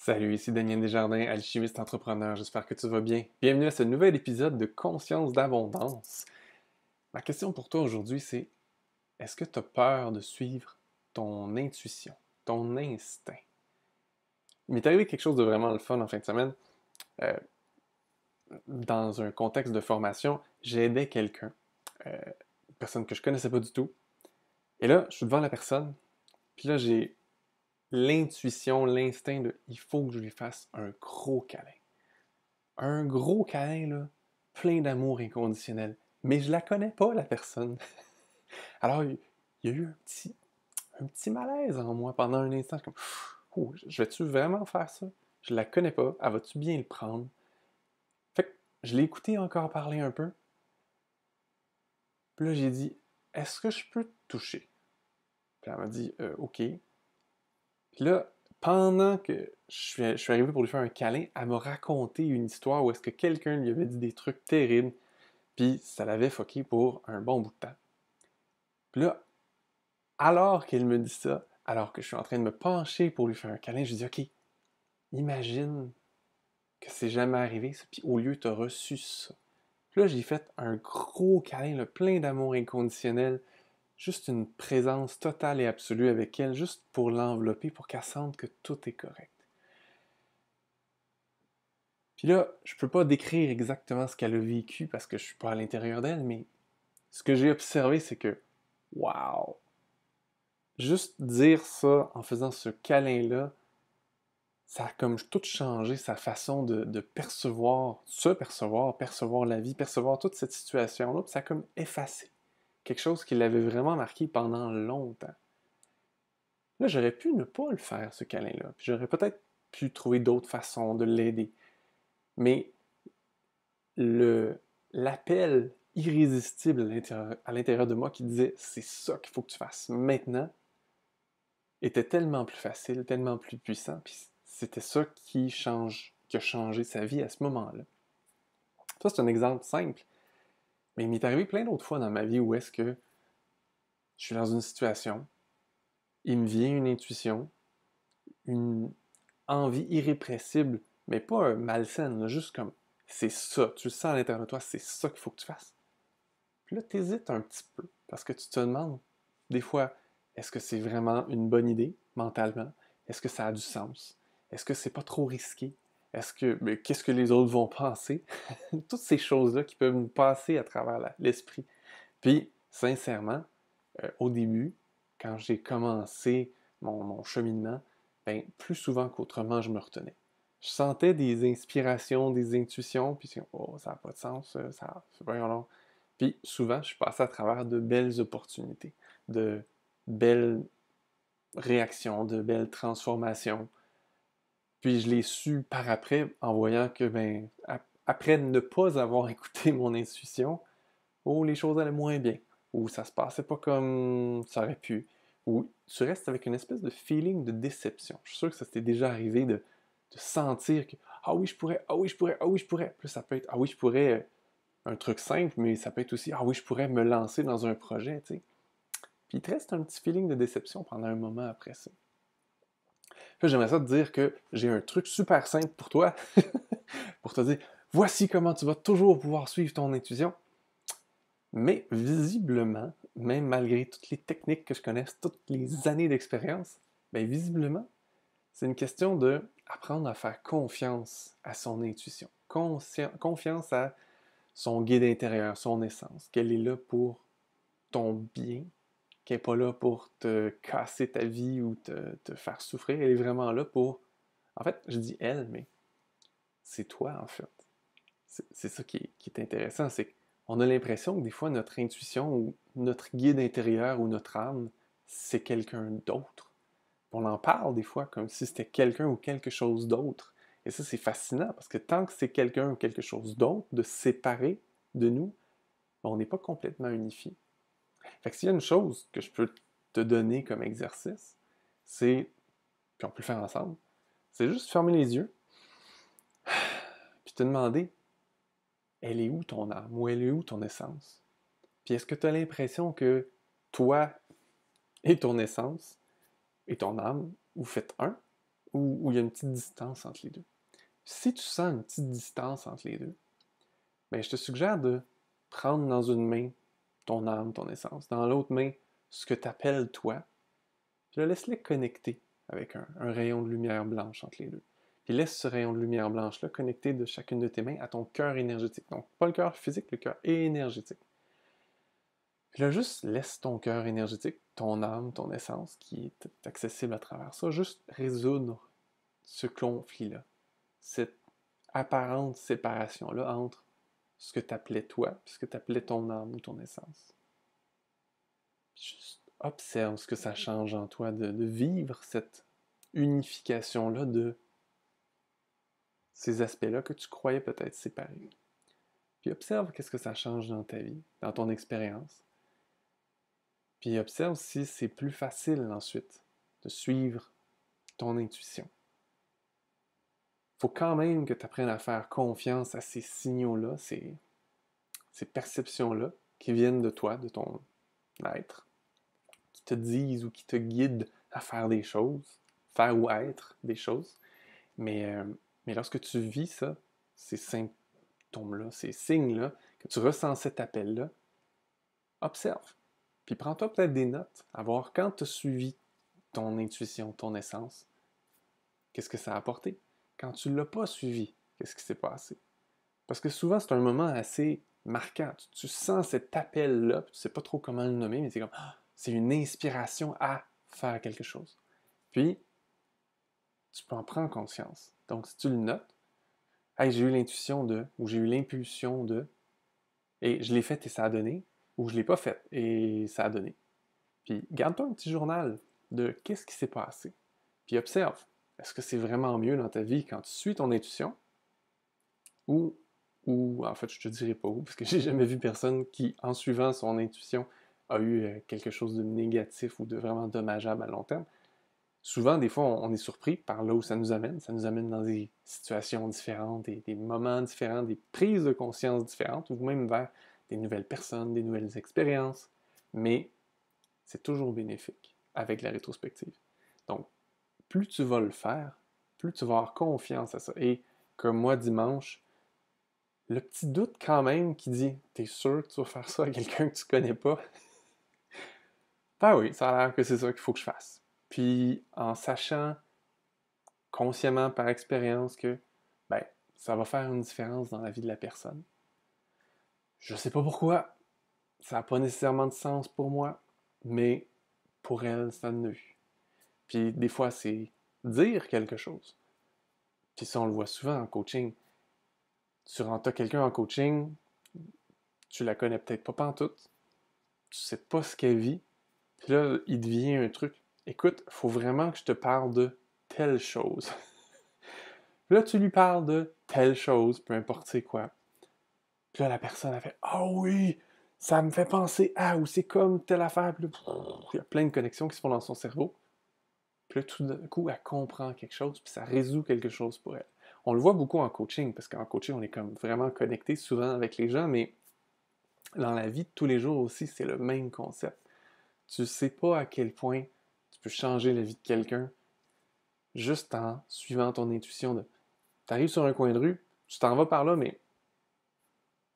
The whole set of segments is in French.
Salut, ici Daniel Desjardins, alchimiste entrepreneur. J'espère que tu vas bien. Bienvenue à ce nouvel épisode de Conscience d'abondance. Ma question pour toi aujourd'hui, c'est est-ce que tu as peur de suivre ton intuition, ton instinct? Il m'est arrivé quelque chose de vraiment le fun en fin de semaine. Euh, dans un contexte de formation, j'aidais quelqu'un, une personne que je connaissais pas du tout. Et là, je suis devant la personne, puis là, j'ai l'intuition, l'instinct de il faut que je lui fasse un gros câlin. Un gros câlin, là, plein d'amour inconditionnel. Mais je la connais pas, la personne. Alors, il y a eu un petit malaise en moi pendant un instant. Je suis comme, ouh, je vais-tu vraiment faire ça? Je la connais pas. Elle va-tu bien le prendre? Fait que je l'ai écouté encore parler un peu. Puis là, j'ai dit, est-ce que je peux te toucher? Puis elle m'a dit, OK. Puis là, pendant que je suis arrivé pour lui faire un câlin, elle m'a raconté une histoire où est-ce que quelqu'un lui avait dit des trucs terribles. Puis ça l'avait fucké pour un bon bout de temps. Puis là, alors qu'elle me dit ça, alors que je suis en train de me pencher pour lui faire un câlin, je dis OK, imagine que c'est jamais arrivé, ça, puis au lieu, tu as reçu ça. Puis là, j'ai fait un gros câlin, là, plein d'amour inconditionnel, juste une présence totale et absolue avec elle, juste pour l'envelopper, pour qu'elle sente que tout est correct. Puis là, je peux pas décrire exactement ce qu'elle a vécu parce que je suis pas à l'intérieur d'elle, mais ce que j'ai observé, c'est que, wow, juste dire ça en faisant ce câlin-là, ça a comme tout changé sa façon de percevoir, se percevoir, percevoir la vie, percevoir toute cette situation-là, puis ça a comme effacé quelque chose qui l'avait vraiment marqué pendant longtemps. Là, j'aurais pu ne pas le faire, ce câlin-là, puis j'aurais peut-être pu trouver d'autres façons de l'aider, mais l'appel irrésistible à l'intérieur de moi qui disait c'est ça qu'il faut que tu fasses maintenant était tellement plus facile, tellement plus puissant, puis c'était ça qui a changé sa vie à ce moment-là. Ça, c'est un exemple simple, mais il m'est arrivé plein d'autres fois dans ma vie où est-ce que je suis dans une situation, il me vient une intuition, une envie irrépressible, mais pas malsaine, là, juste comme c'est ça, tu le sens à l'intérieur de toi, c'est ça qu'il faut que tu fasses. Puis là, tu hésites un petit peu, parce que tu te demandes, des fois, est-ce que c'est vraiment une bonne idée, mentalement? Est-ce que ça a du sens? Est-ce que c'est pas trop risqué? Mais qu'est-ce que les autres vont penser? Toutes ces choses-là qui peuvent nous passer à travers l'esprit. Puis, sincèrement, au début, quand j'ai commencé mon cheminement, ben, plus souvent qu'autrement, je me retenais. Je sentais des inspirations, des intuitions, puis oh, ça n'a pas de sens, ça, c'est pas long. Puis souvent, je suis passé à travers de belles opportunités, de belles réactions, de belles transformations. Puis je l'ai su par après en voyant que, ben, après ne pas avoir écouté mon intuition, oh, les choses allaient moins bien, ou ça se passait pas comme ça aurait pu, ou tu restes avec une espèce de feeling de déception. Je suis sûr que ça t'est déjà arrivé de sentir que ah oui, je pourrais, ah oui, je pourrais, ah oui, je pourrais. Puis ça peut être ah oui, je pourrais, un truc simple, mais ça peut être aussi ah oui, je pourrais me lancer dans un projet, tu sais. Puis il te reste un petit feeling de déception pendant un moment après ça. Puis j'aimerais ça te dire que j'ai un truc super simple pour toi, pour te dire voici comment tu vas toujours pouvoir suivre ton intuition. Mais visiblement, même malgré toutes les techniques que je connaisse, toutes les années d'expérience, bien visiblement, c'est une question de apprendre à faire confiance à son intuition, confiance à son guide intérieur, son essence, qu'elle est là pour ton bien, qu'elle n'est pas là pour te casser ta vie ou te faire souffrir, elle est vraiment là pour... En fait, je dis elle, mais c'est toi en fait. C'est ça qui est intéressant, c'est qu'on a l'impression que des fois notre intuition ou notre guide intérieur ou notre âme, c'est quelqu'un d'autre. On en parle des fois comme si c'était quelqu'un ou quelque chose d'autre. Et ça, c'est fascinant parce que tant que c'est quelqu'un ou quelque chose d'autre, de séparer de nous, on n'est pas complètement unifié. Fait que s'il y a une chose que je peux te donner comme exercice, c'est, puis on peut le faire ensemble, c'est juste fermer les yeux, puis te demander, elle est où ton âme ou elle est où ton essence? Puis est-ce que tu as l'impression que toi et ton essence et ton âme, vous faites un? où il y a une petite distance entre les deux. Si tu sens une petite distance entre les deux, ben, je te suggère de prendre dans une main ton âme, ton essence, dans l'autre main ce que tu appelles toi, puis là, laisse-les connecter avec un rayon de lumière blanche entre les deux. Puis laisse ce rayon de lumière blanche-là connecté de chacune de tes mains à ton cœur énergétique. Donc, pas le cœur physique, le cœur énergétique. Puis là, juste laisse ton cœur énergétique, ton âme, ton essence, qui est accessible à travers ça, juste résoudre ce conflit-là, cette apparente séparation-là entre ce que tu appelais toi et ce que tu appelais ton âme ou ton essence. Juste observe ce que ça change en toi de vivre cette unification-là de ces aspects-là que tu croyais peut-être séparés. Puis observe qu'est-ce que ça change dans ta vie, dans ton expérience. Puis observe si c'est plus facile ensuite de suivre ton intuition. Il faut quand même que tu apprennes à faire confiance à ces signaux-là, ces perceptions-là qui viennent de toi, de ton être, qui te disent ou qui te guident à faire des choses, faire ou être des choses. Mais, mais lorsque tu vis ça, ces symptômes-là, ces signes-là, que tu ressens cet appel-là, observe. Puis prends-toi peut-être des notes, à voir quand tu as suivi ton intuition, ton essence, qu'est-ce que ça a apporté. Quand tu ne l'as pas suivi, qu'est-ce qui s'est passé. Parce que souvent, c'est un moment assez marquant. Tu sens cet appel-là, tu ne sais pas trop comment le nommer, mais c'est comme, c'est une inspiration à faire quelque chose. Puis, tu peux en prendre conscience. Donc, si tu le notes, hey, j'ai eu l'intuition de, ou j'ai eu l'impulsion de, et je l'ai fait et ça a donné, ou je ne l'ai pas fait et ça a donné. Puis, garde-toi un petit journal de qu'est-ce qui s'est passé. Puis, observe. Est-ce que c'est vraiment mieux dans ta vie quand tu suis ton intuition ou en fait, je te dirai pas où, parce que j'ai jamais vu personne qui, en suivant son intuition, a eu quelque chose de négatif ou de vraiment dommageable à long terme. Souvent, des fois, on est surpris par là où ça nous amène. Ça nous amène dans des situations différentes, des moments différents, des prises de conscience différentes, ou même vers des nouvelles personnes, des nouvelles expériences. Mais c'est toujours bénéfique avec la rétrospective. Donc, plus tu vas le faire, plus tu vas avoir confiance à ça. Et comme moi, dimanche, le petit doute quand même qui dit « T'es sûr que tu vas faire ça à quelqu'un que tu connais pas? » Ben oui, ça a l'air que c'est ça qu'il faut que je fasse. Puis en sachant consciemment par expérience que ben, ça va faire une différence dans la vie de la personne. Je sais pas pourquoi, ça n'a pas nécessairement de sens pour moi, mais pour elle, ça en a eu. Puis des fois, c'est dire quelque chose. Puis ça, on le voit souvent en coaching. Tu rentres quelqu'un en coaching, tu la connais peut-être pas pantoute, tu sais pas ce qu'elle vit, puis là, il devient un truc. Écoute, il faut vraiment que je te parle de telle chose. Puis là, tu lui parles de telle chose, peu importe c'est quoi. Puis là, la personne a fait ah oui, ça me fait penser à, ou c'est comme telle affaire. Puis là, il y a plein de connexions qui se font dans son cerveau. Puis là, tout d'un coup, elle comprend quelque chose, puis ça résout quelque chose pour elle. On le voit beaucoup en coaching, parce qu'en coaching, on est comme vraiment connecté souvent avec les gens, mais dans la vie de tous les jours aussi, c'est le même concept. Tu ne sais pas à quel point tu peux changer la vie de quelqu'un juste en suivant ton intuition. Tu arrives sur un coin de rue, tu t'en vas par là, mais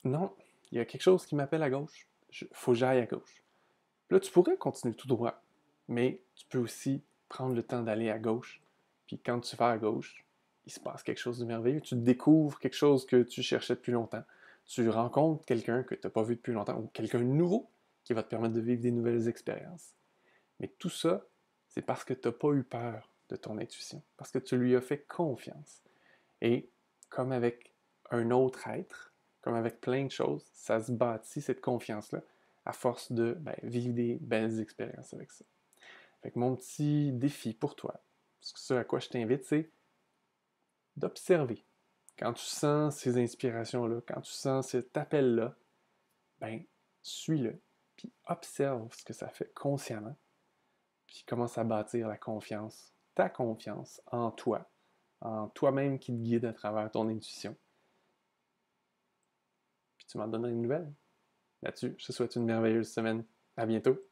non, il y a quelque chose qui m'appelle à gauche. Il faut que j'aille à gauche. Puis là, tu pourrais continuer tout droit, mais tu peux aussi prendre le temps d'aller à gauche. Puis quand tu vas à gauche, il se passe quelque chose de merveilleux. Tu découvres quelque chose que tu cherchais depuis longtemps. Tu rencontres quelqu'un que tu n'as pas vu depuis longtemps ou quelqu'un de nouveau qui va te permettre de vivre des nouvelles expériences. Mais tout ça, c'est parce que tu n'as pas eu peur de ton intuition, parce que tu lui as fait confiance. Et comme avec un autre être, comme avec plein de choses, ça se bâtit cette confiance-là à force de vivre des belles expériences avec ça. Fait que mon petit défi pour toi, ce à quoi je t'invite, c'est d'observer. Quand tu sens ces inspirations-là, quand tu sens cet appel-là, ben, suis-le, puis observe ce que ça fait consciemment, puis commence à bâtir la confiance, ta confiance en toi-même qui te guide à travers ton intuition. Puis tu m'en donneras une nouvelle. Là-dessus, je te souhaite une merveilleuse semaine. À bientôt!